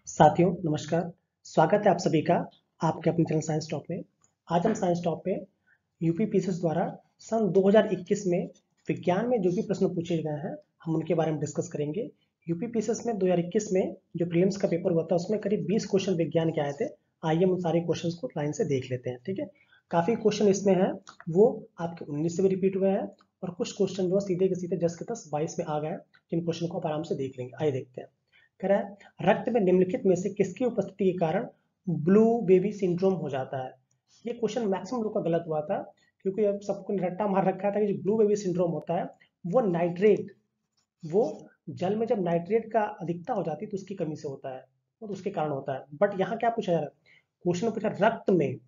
साथियों नमस्कार। स्वागत है आप सभी का आपके अपने चैनल साइंस टॉप में। आज हम साइंस टॉप पे यूपी पीसीएस द्वारा सन 2021 में विज्ञान में जो भी प्रश्न पूछे गए हैं हम उनके बारे में डिस्कस करेंगे। यूपी पीसीएस में 2021 में जो प्रीलिम्स का पेपर हुआ था उसमें करीब 20 क्वेश्चन विज्ञान के आए थे। आइए हम सारे क्वेश्चन को लाइन से देख लेते हैं। ठीक है, काफी क्वेश्चन इसमें है वो आपके 19 से भी रिपीट हुए हैं और कुछ क्वेश्चन जो सीधे के सीधे 10 के 10 22 में आ गए, जिन क्वेश्चन को आप आराम से देख लेंगे। आइए देखते हैं। कह रहा है रक्त में निम्नलिखित में से किसकी उपस्थिति के कारण ब्लू बेबी सिंड्रोम हो जाता है। ये क्वेश्चन मैक्सिमम लोग का गलत हुआ था, क्योंकि अब सबको रट्टा मार रखा था कि जो ब्लू बेबी सिंड्रोम होता है वो नाइट्रेट, वो जल में जब नाइट्रेट का अधिकता हो जाती है तो उसकी कमी से होता है और उसके कारण होता है। बट यहाँ क्या पूछा जा रहा है, क्वेश्चन पूछा रक्त में,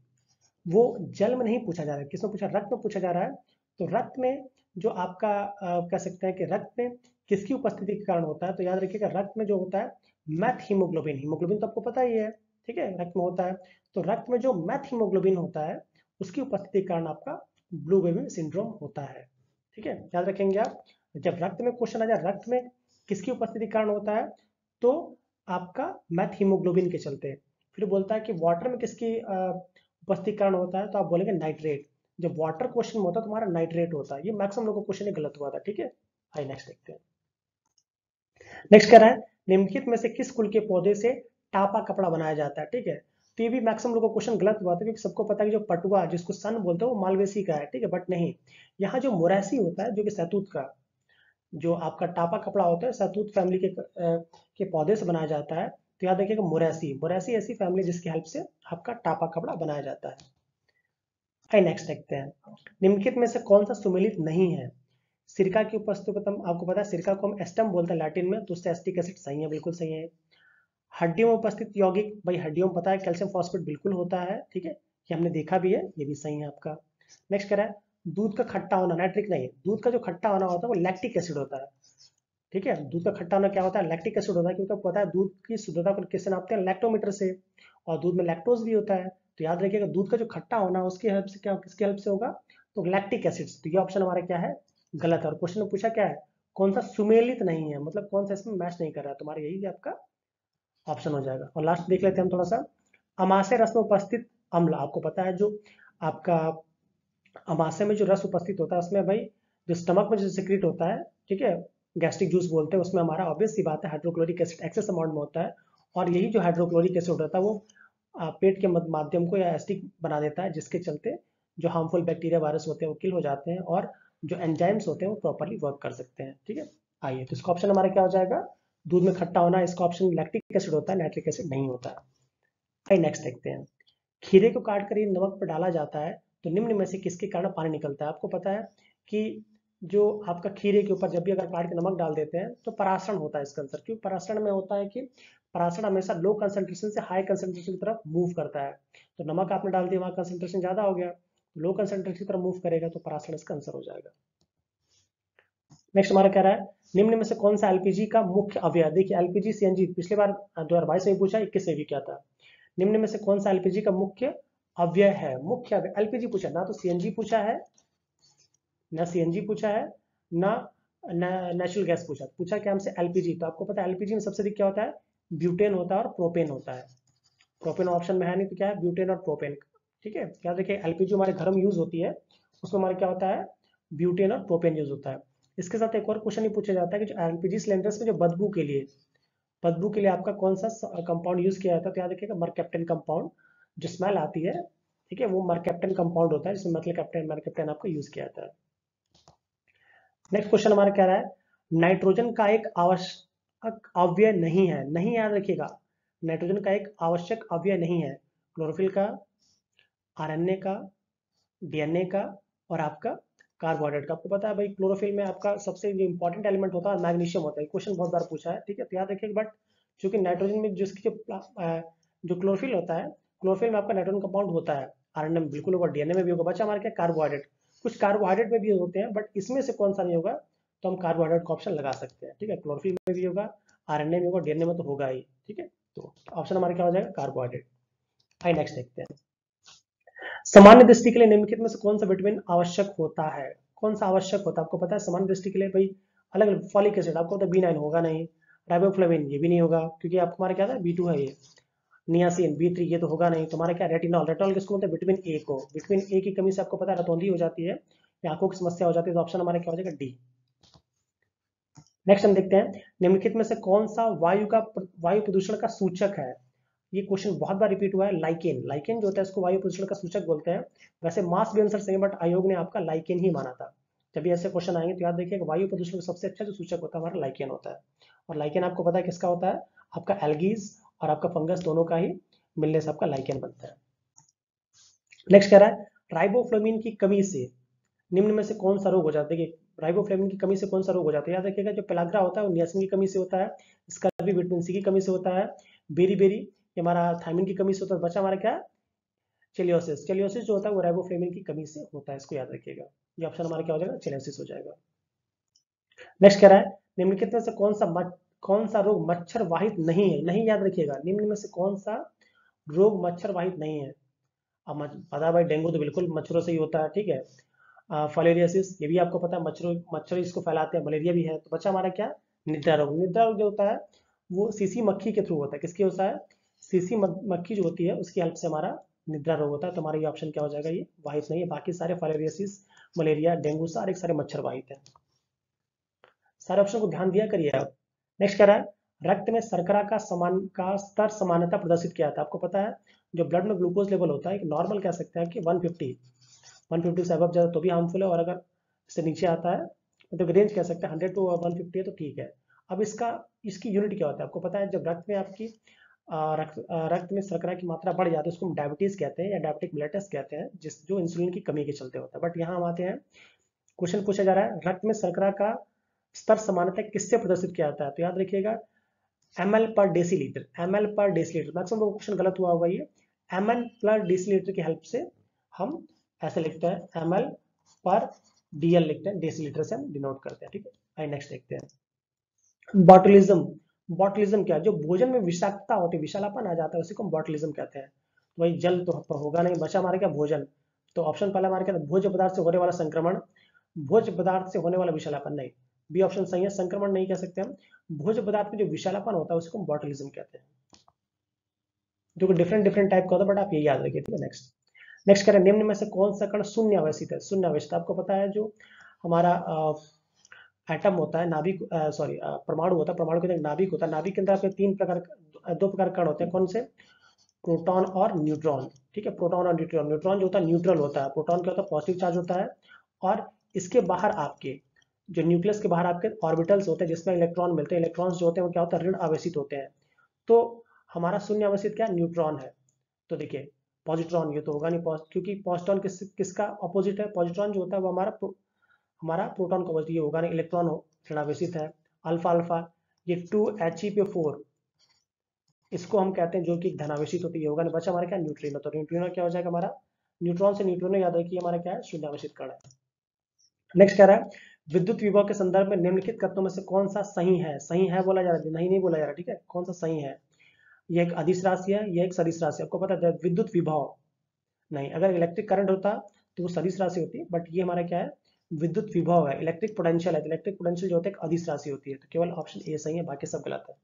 वो जल में नहीं पूछा जा रहा है। किसमें पूछा, रक्त में पूछा जा रहा है। तो रक्त में जो आपका कह सकते हैं कि रक्त में किसकी उपस्थिति के कारण होता है, तो याद रखिएगा रक्त में जो होता है मैथ हीमोग्लोबिन, हीमोग्लोबिन तो आपको पता ही है। ठीक है, रक्त में होता है। तो रक्त में जो मैथ हीमोग्लोबिन होता है उसकी उपस्थिति के कारण आपका ब्लू बेबी सिंड्रोम होता है। ठीक है, याद रखेंगे आप। जब रक्त में क्वेश्चन आ जाए रक्त में किसकी उपस्थिति के कारण होता है, तो आपका मैथ हीमोग्लोबिन के चलते। फिर बोलता है कि वाटर में किसकी उपस्थिति कारण होता है, तो आप बोलेंगे नाइट्रेट। जब वाटर क्वेश्चन में होता है तुम्हारा नाइट्रेट होता है। ये मैक्सिमम लोगों को क्वेश्चन गलत हुआ था। ठीक है, आइए नेक्स्ट देखते हैं। नेक्स्ट कह रहा है निम्नलिखित में से किस कुल के पौधे से टापा कपड़ा बनाया जाता है। ठीक है, तो ये भी मैक्सिमम लोगों को क्वेश्चन गलत हुआ था, क्योंकि सबको पता है कि जो पटुआ जिसको सन बोलते हैं वो मालवेसी का है। ठीक है, बट नहीं, यहाँ जो मोरैसी होता है जो कि सहतूत का, जो आपका टापा कपड़ा होता है सहतूत फैमिली के पौधे से बनाया जाता है। तो याद रखिएगा मोरैसी, मोरैसी ऐसी फैमिली जिसकी हेल्प से आपका टापा कपड़ा बनाया जाता है। आइए नेक्स्ट देखते हैं। निम्नलिखित में से कौन सा सुमेलित नहीं है। सिरका की उपस्थिति, आपको पता है सिरका को हम एस्टम बोलते हैं लैटिन में, तो उससे एसिटिक एसिड सही है, बिल्कुल सही है। हड्डियों में उपस्थित यौगिक, भाई हड्डियों में पता है कैल्शियम फॉस्फेट बिल्कुल होता है। ठीक है, ये हमने देखा भी है, ये भी सही है आपका। नेक्स्ट कह रहा है दूध का खट्टा होना, नाइट्रिक नहीं, दूध का जो खट्टा होना होता है वो लैक्टिक एसिड होता है। ठीक है, दूध का खट्टा होना क्या होता है, लैक्टिक एसिड होता है, क्योंकि आपको पता है दूध की शुद्धता को किससे नापते हैं, लैक्टोमीटर से, और दूध में लैक्टोज भी होता है। तो याद रखिएगा दूध का जो खट्टा होना उसकी हेल्प से क्या, किसकी हेल्प से होगा, तो लैक्टिक एसिड। तो ये ऑप्शन हमारा क्या है, गलत है। और क्वेश्चन में पूछा क्या है, कौन सा सुमेलित नहीं है, मतलब कौन सा इसमें मैच नहीं कर रहा है, तुम्हारा यही आपका ऑप्शन हो जाएगा। और लास्ट देख लेते हैं हम थोड़ा सा। अमाशय रस में उपस्थित अम्ल, आपको पता है जो आपका अमाशय में जो रस उपस्थित होता है उसमें भाई जो स्टमक में जो सिक्रीट होता है, ठीक है, गैस्ट्रिक जूस बोलते हैं, उसमें हमारा ऑब्वियस सी बात है हाइड्रोक्लोरिक एसिड एक्सेस अमाउंट में होता है। और यही जो हाइड्रोक्लोरिक एसिड होता है वो पेट के माध्यम को या एसिडिक बना देता है, जिसके चलते जो हार्मफुल बैक्टीरिया वायरस होते हैं वो किल हो जाते हैं और जो एंजाइम्स होते हैं वो प्रॉपरली वर्क कर सकते हैं। ठीक है, आइए तो इसका ऑप्शन हमारा क्या हो जाएगा, दूध में खट्टा होना, इसका ऑप्शन लैक्टिक एसिड होता है, नाइट्रिक एसिड नहीं होता है। आइए नेक्स्ट देखते हैं। खीरे को काट कर ये नमक पर डाला जाता है तो निम्न में से किसके कारण पानी निकलता है। आपको पता है कि जो आपका खीरे के ऊपर जब भी अगर काट के नमक डाल देते हैं तो परासरण होता है इसके अंदर। क्यों परासरण में होता है कि परासरण हमेशा लो कंसंट्रेशन से हाई कंसंट्रेशन की तरफ मूव करता है। तो नमक आपने डाल दिया, वहां कंसंट्रेशन ज्यादा हो गया, लो कंसंट्रेशन की तरफ मूव करेगा, तो परासरण इसका आंसर हो जाएगा। नेक्स्ट हमारा कह रहा है निम्न में से कौन सा एलपीजी का मुख्य अवयव। देखिए एलपीजी सीएनजी पिछली बार 2022 में पूछा, 21 से भी क्या था। निम्न में से कौन सा एलपीजी का मुख्य अव्यय है, मुख्य अव्यय। एलपीजी पूछा, ना तो सीएनजी पूछा है, ना सीएनजी पूछा है, ना नेचुरल गैस पूछा, पूछा क्या हमसे एलपीजी। तो आपको पता है एलपीजी में सबसे अधिक क्या होता है, ब्यूटेन होता है और प्रोपेन होता है। प्रोपेन ऑप्शन में है नहीं तो क्या है, ब्यूटेन और प्रोपेन। ठीक है, याद रखिए एलपीजी हमारे घर में यूज होती है, उसमें हमारा क्या होता है, ब्यूटेन और प्रोपेन यूज होता है। इसके साथ एक और क्वेश्चन ही पूछा जाता है कि जो एलपीजी सिलेंडर्स में जो बदबू के लिए आपका कौन सा कंपाउंड यूज किया जाता है, तो याद रखिएगा मरकैप्टन कंपाउंड, जो स्मेल आती है, ठीक है, वो मरकैप्टन कंपाउंड होता है, जिसमें मरकैप्टन आपको यूज किया जाता है। नेक्स्ट क्वेश्चन हमारा क्या रहा है, नाइट्रोजन का एक आवश्यक अवयव नहीं है, नहीं याद रखिएगा, नाइट्रोजन का एक आवश्यक अवयव नहीं है, क्लोरोफिल का, आरएनए का, डीएनए का और आपका कार्बोहाइड्रेट का। आपको पता है भाई क्लोरोफिल में आपका सबसे इंपॉर्टेंट एलिमेंट होता है मैग्नीशियम होता है, क्वेश्चन बहुत बार पूछा है। ठीक है, तो याद रखिए, बट चूंकि नाइट्रोजन में जिसकी जो क्लोरोफिल होता है, क्लोरोफिल में आपका नाइट्रोजन कंपाउंड होता है, आरएनए में बिल्कुल होगा, डीएनए में भी होगा। बच्चा हमारे क्या कार्बोहाइड्रेट, कुछ कार्बोहाइड्रेट में भी होते हैं, बट इसमें से कौन सा नहीं होगा, तो हम कार्बोहाइड्रेट का ऑप्शन लगा सकते हैं। ठीक है, क्लोरोफिल में भी होगा, आरएनए में होगा, डीएनए में तो होगा ही। ठीक है, तो ऑप्शन हमारा क्या हो जाएगा, कार्बोहाइड्रेट। आइए नेक्स्ट देखते हैं। सामान्य दृष्टि के लिए निम्नलिखित में से कौन सा विटामिन आवश्यक होता है, कौन सा आवश्यक होता है। आपको पता है सामान्य दृष्टि के लिए भाई अलग अलग, फॉलिक एसिड आपको पता है B9 होगा नहीं, राइबोफ्लेविन ये भी नहीं होगा क्योंकि आपको हमारा क्या था, B2 है ये। नियासिन B3 ये तो होगा नहीं। तुम्हारा क्या, रेटिनॉल, रेटिनॉल किसको बोलते हैं, विटामिन ए को। विटामिन ए की कमी से आपको पता है रतौंधी हो जाती है या आंखों की समस्या हो जाती है, तो ऑप्शन हमारा क्या हो जाएगा, डी। नेक्स्ट हम देखते हैं, निम्नलिखित में से कौन सा वायु प्रदूषण का सूचक है। ये क्वेश्चन बहुत बार रिपीट हुआ है, लाइकेन। लाइकेन जो होता है इसको वायु प्रदूषण का सूचक बोलते हैं। वैसे मास भी आंसर सही है, बट आयोग ने आपका लाइकेन ही माना था। जब भी ऐसे क्वेश्चन आएंगे तो याद रखिएगा वायु प्रदूषण का सबसे अच्छा जो सूचक होता है हमारा लाइकेन होता है। और लाइकेन आपको पता है किसका होता है, आपका एल्गीज और आपका फंगस दोनों का ही मिलने से आपका लाइकेन बनता है। नेक्स्ट कह रहा है, राइबोफ्लेविन की कमी से निम्न में से कौन सा रोग हो जाता है। देखिए राइबोफ्लेविन की कमी से कौन सा रोग हो जाता है, याद रखिएगा जो पेलाग्रा होता है वो नियासिन की कमी से होता है, इसका भी विटामिन सी की कमी से होता है, बेरी बेरी ये हमारा थायमिन की कमी से होता है, बचा हमारा क्या, चेलियोसिस। चेलियोसिस जो होता है वो राइबोफ्लेविन की कमी से होता है, इसको याद रखिएगा। ये ऑप्शन हमारा क्या हो जाएगा, चेलियोसिस हो जाएगा। नेक्स्ट कह रहा है, निम्नलिखित में से कौन सा रोग मच्छर वाहित नहीं है। नहीं याद रखिएगा, निम्न में से कौन सा रोग मच्छर वाहित नहीं है। अब पता है भाई, डेंगू तो बिल्कुल मच्छरों से ही होता है, ठीक है। फाइलेरियासिस ये भी आपको पता है, मच्छर इसको फैलाते हैं, मलेरिया भी है। तो बच्चा हमारा क्या, निद्रा रोग। निद्रा रोग जो होता है वो सीसी मक्खी के थ्रू होता है। किसकी होता है, सीसी मक्खी जो होती है उसकी हेल्प से हमारा निद्रा रोग होता है। तो हमारा ये ऑप्शन क्या हो जाएगा, ये वाहित नहीं है। बाकी सारे फाइलेरियासिस, मलेरिया, डेंगू सारे मच्छर वाहित है। सारे ऑप्शन को ध्यान दिया करिए आप। नेक्स्ट कह रहा है, रक्त में शर्करा का स्तर समानता प्रदर्शित किया था। आपको पता है जो ब्लड में ग्लूकोज लेवल होता है, एक नॉर्मल कह सकते हैं कि 150 से अबव जाए तो भी हार्मफुल है, और अगर इससे नीचे आता है तो रेंज कह सकते हैं 100 टू 150 है तो ठीक है। अब इसकी यूनिट क्या होता है, आपको पता है जब रक्त में आपकी रक्त में शर्करा की मात्रा बढ़ जाती है उसको हम डायबिटीज कहते हैं या डायबिटिक मेलेटस कहते हैं, जो इंसुलिन की कमी के चलते होता है। बट यहाँ हम आते हैं, क्वेश्चन पूछा जा रहा है रक्त में शर्करा का स्तर समानता किससे प्रदर्शित किया जाता है। तो याद रखिएगा ml पर डेसीलीटर, ml पर डेसीलीटर। मैक्सिमम क्वेश्चन गलत हुआ होगा, ये ml पर डेसीलीटर की हेल्प से हम ऐसे लिखते हैं, ml पर dl लिखते हैं, डेसीलीटर से हम डिनोट करते हैं, ठीक है। आइए नेक्स्ट देखते हैं, बॉटलिज्म। बॉटलिज्म क्या है, जो भोजन में विषाक्तता होती है, विषालापन आ जाता है, उसी को हम बॉटलिज्म कहते हैं। तो वही जल तो होगा नहीं, बचा हमारे क्या, भोजन। तो ऑप्शन पहला हमारे क्या, भोज्य पदार्थ से होने वाला संक्रमण, भोज्य पदार्थ से होने वाला विषालापन नहीं, बी ऑप्शन सही है। संक्रमण नहीं कह सकते हम, भोज्य पदार्थ में जो विषालापन होता है उसको हम बॉटलिज्म कहते हैं, जो कि डिफरेंट डिफरेंट टाइप का होता है, बट आप ये याद रखिए, ठीक है। नेक्स्ट करें, निम्न में से कौन सा कण शून्य आवेशित है। शून्य आवेशित आपको पता है जो हमारा एटम होता है, नाभिक, सॉरी परमाणु होता है, परमाणु के अंदर नाभिक होता है, नाभिक के अंदर आपके दो प्रकार के कण होते हैं। कौन से, प्रोटॉन और न्यूट्रॉन, ठीक है। प्रोटॉन और न्यूट्रॉन, न्यूट्रॉन जो होता है न्यूट्रल होता है, प्रोटॉन क्या होता है, पॉजिटिव चार्ज होता है। और इसके बाहर आपके जो न्यूक्लियस के बाहर आपके ऑर्बिटल्स होते हैं जिसमें इलेक्ट्रॉन मिलते हैं, इलेक्ट्रॉन्स जो होते हैं वो क्या होता है, ऋण आवेशित होते हैं। तो हमारा शून्य आवेशित क्या, न्यूट्रॉन है। तो देखिए पॉजिट्रॉन ये तो होगा नहीं, क्योंकि पॉजिट्रॉन किसका अपोजिट है, पॉजिट्रॉन जो होता है वो हमारा प्रोटॉन का अपोजिट, ये होगा नहीं, इलेक्ट्रॉन ऋणावेशित है। अल्फा अल्फा ये 2He4 इसको हम कहते हैं जो कि धनावेशित होती है, होगा नहीं। बचा हमारा क्या, न्यूट्रिनो। तो न्यूट्रिनो क्या हो जाएगा हमारा, न्यूट्रॉन से न्यूट्रिनो याद रखिए हमारा क्या है, शून्यावेशित कण है। नेक्स्ट कह रहा है, विद्युत विभव के संदर्भ में निम्नलिखित कथनों में से कौन सा सही है। सही है बोला जा रहा है, नहीं नहीं बोला जा रहा, ठीक है। कौन सा सही है, ये एक अदिश राशि है, ये एक सदिश राशि। आपको पता है विद्युत विभव नहीं, अगर इलेक्ट्रिक करंट होता तो वो सदिश राशि होती, बट ये हमारा क्या है, विद्युत विभव है। इलेक्ट्रिक पोटेंशियल है, इलेक्ट्रिक पोटेंशियल जो होता है एक अदिश राशि होती है। तो केवल ऑप्शन ए सही है, बाकी सब गलत है।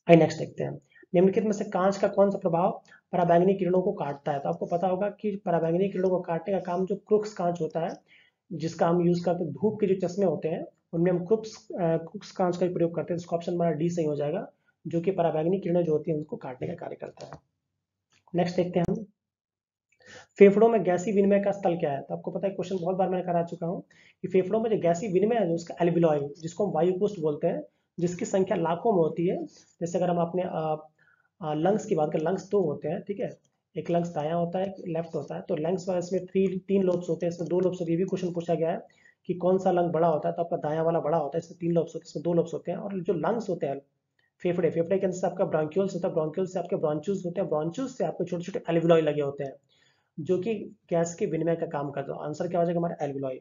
आइए नेक्स्ट देखते हैं, निम्नलिखित में से कांच का कौन सा प्रभाव पराबैंगनी किरणों को काटता है। तो आपको पता होगा कि पराबैंगनी किरणों को काटने का काम जो क्रुक्स कांच होता है, जिसका हम यूज करते हैं, धूप के जो चश्मे होते हैं उनमें हम क्रुक्स कांच का प्रयोग करते हैं। इसका ऑप्शन हमारा डी सही हो जाएगा, जो कि पराबैंगनी किरणें जो होती है उनको काटने का कार्य करता है। नेक्स्ट देखते हैं हम, फेफड़ों में गैसीय विनिमय का स्थल क्या है। तो आपको पता है क्वेश्चन बहुत बार मैंने करा चुका हूँ कि फेफड़ों में जो गैसीय विनिमय है उसका एल्वियोलाई, जिसको हम वायुकोष्ठ बोलते हैं, जिसकी संख्या लाखों में होती है। जैसे अगर हम अपने लंग्स की बात करें, लंग्स दो होते हैं, ठीक है। एक लंग्स दायां होता है, एक लेफ्ट होता है। तो लंग्स में इसमें तीन लोब्स होते हैं, इसमें दो लोब्स होते हैं। ये भी क्वेश्चन पूछा गया है कि कौन सा लंग बड़ा होता है, तो आपका दायां वाला बड़ा होता है, इसमें 3 लोब्स होते हैं, इसमें 2 लोब्स होते हैं। और जो लंग्स होते हैं, फेफड़े के अंदर से आपका ब्रांक्यूल्स होता है, ब्रांक्यूल्स से आपके ब्रांचूस होते हैं, ब्रांचूस से आपके छोटे छोटे एल्वियोलाई लगे होते हैं, जो कि गैस के विनिमय का काम करता है। आंसर क्या हो जाएगा हमारा, एल्वियोलाई।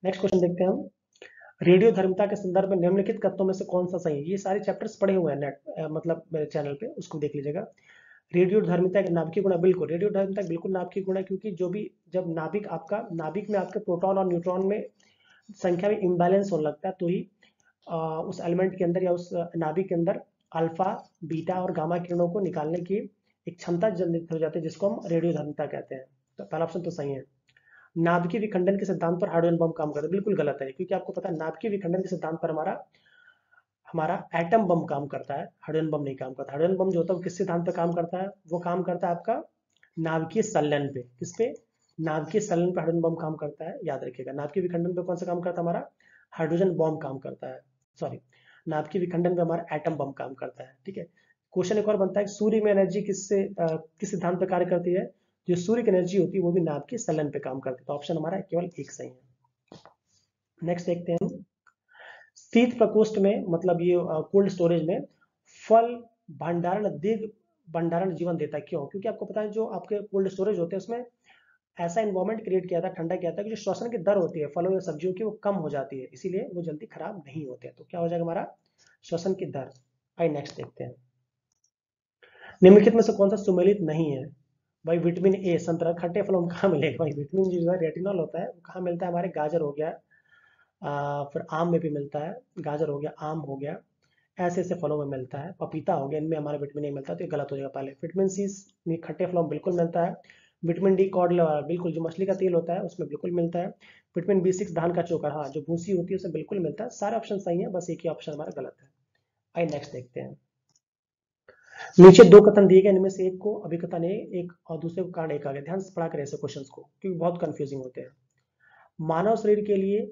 नेक्स्ट क्वेश्चन देखते हैं हम, रेडियो धर्मिता के संदर्भ में निम्नलिखित कथनों में से कौन सा सही है। ये सारे चैप्टर्स पढ़े हुए हैं मतलब मेरे चैनल पे, उसको देख लीजिएगा। रेडियो धर्मिता के नाभिकीय गुण, बिल्कुल रेडियो धर्मिता बिल्कुल नाभिकीय गुण है, क्योंकि जब नाभिक में आपके प्रोटॉन और न्यूट्रॉन में संख्या में इम्बैलेंस होने लगता है तो ही उस एलिमेंट के अंदर या उस नाभिक के अंदर अल्फा, बीटा और गामा किरणों को निकालने की एक क्षमता जनित हो जाती है, जिसको हम रेडियोधर्मिता कहते हैं। तो पहला ऑप्शन तो सही है। नाभिकीय विखंडन के सिद्धांत पर हाइड्रोजन बम काम करता है, बिल्कुल गलत है, क्योंकि आपको पता है नाभिकीय विखंडन के सिद्धांत पर हमारा हमारा एटम बम काम करता है, हाइड्रोजन बम नहीं काम करता। हाइड्रोजन बम जो होता है वो किस सिद्धांत पर काम करता है? वो काम करता है आपका नाभिकीय संलयन पे। किस पे? नाभिकीय संलयन पे हाइड्रोजन बम काम करता है, याद रखिएगा। नाभिकीय विखंडन पे कौन सा काम करता है? हमारा हाइड्रोजन बम काम करता है, सॉरी, नाभिकीय विखंडन पे हमारा एटम बम काम करता है। ठीक है। क्वेश्चन एक और बनता है, सूर्य में एनर्जी किस सिद्धांत पे कार्य करती है? जो सूर्य की एनर्जी होती है वो भी नाभिकीय संलयन पे काम करती है। तो ऑप्शन हमारा केवल एक सही है। नेक्स्ट देखते हैं हम। शीत प्रकोष्ठ में, मतलब ये कोल्ड स्टोरेज में फल भंडारण दीर्घ भंडारण जीवन देता है। क्यों? क्योंकि आपको पता है जो आपके कोल्ड स्टोरेज होते हैं उसमें ऐसा इन्वायरमेंट क्रिएट किया था, ठंडा किया था कि जो श्वसन की दर होती है फलों या सब्जियों की वो कम हो जाती है, इसीलिए वो जल्दी खराब नहीं होते हैं। तो क्या हो जाएगा हमारा? श्वसन की दर। आइए नेक्स्ट देखते हैं। निम्नलिखित में से कौन सा सुमेलित नहीं है? भाई विटामिन ए संतरा खट्टे फलों में कहाँ मिलेगा? भाई विटामिन जो है रेटिनॉल होता है, वो कहाँ मिलता है? हमारे गाजर हो गया, फिर आम में भी मिलता है। गाजर हो गया, आम हो गया, ऐसे ऐसे फलों में मिलता है। पपीता हो गया, इनमें हमारा विटामिन ए मिलता है, तो ये गलत हो जाएगा। पहले विटामिन सी खट्टे फलों में बिल्कुल मिलता है। विटामिन डी कॉड बिल्कुल, जो मछली का तेल होता है उसमें बिल्कुल मिलता है। विटामिन बी 6 धान का चोकर, हाँ, जो भूसी होती है उसमें बिल्कुल मिलता है। सारे ऑप्शन सही है, बस एक ही ऑप्शन हमारा गलत है। आइए नेक्स्ट देखते हैं। नीचे दो कथन दिए गए, इनमें से एक को अभिकथन ए एक और दूसरे को कारण एक आ गया। ध्यान से पढ़ा करें ऐसे क्वेश्चंस को, क्योंकि बहुत कंफ्यूजिंग होते हैं। मानव शरीर के लिए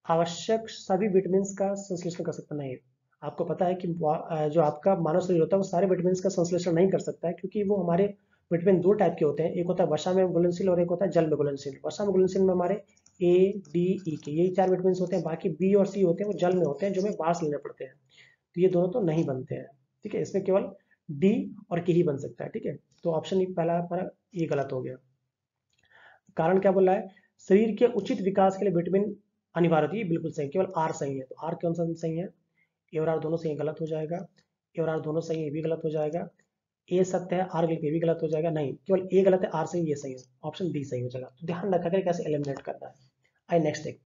आवश्यक सभी विटामिन का संश्लेषण कर सकता नहीं है। आपको पता है कि जो आपका मानव शरीर होता है वो सारे विटामिन का संश्लेषण नहीं कर सकता है, क्योंकि वो हमारे विटामिन दो टाइप के होते हैं। एक होता है वसा में घुलनशील और एक होता है जल में घुलनशील। वसा में घुलनशील में हमारे ए, डी, ई के यही चार विटामिन होते हैं। बाकी बी और सी होते हैं वो जल में होते हैं, जो हमें बाहर से लेने पड़ते हैं। तो ये दोनों तो नहीं बनते हैं। ठीक है, इसमें केवल डी और के ही बन सकता है। ठीक है, तो ऑप्शन पहला हमारा ये गलत हो गया। कारण क्या बोल रहा है? शरीर के उचित विकास के लिए विटामिन अनिवार्य होती है, बिल्कुल सही, केवल आर सही है। तो आर कौन सा सही है? ए और आर दोनों सही, गलत हो जाएगा। ए और आर दोनों सही, ये भी गलत हो जाएगा। ए सत्य है, आर गलत, ये भी गलत हो जाएगा। नहीं, केवल ए गलत है, आर सही, ये सही है। ऑप्शन डी सही हो जाएगा। तो ध्यान रखा करें कैसे एलिमिनेट करना है। आई नेक्स्ट देख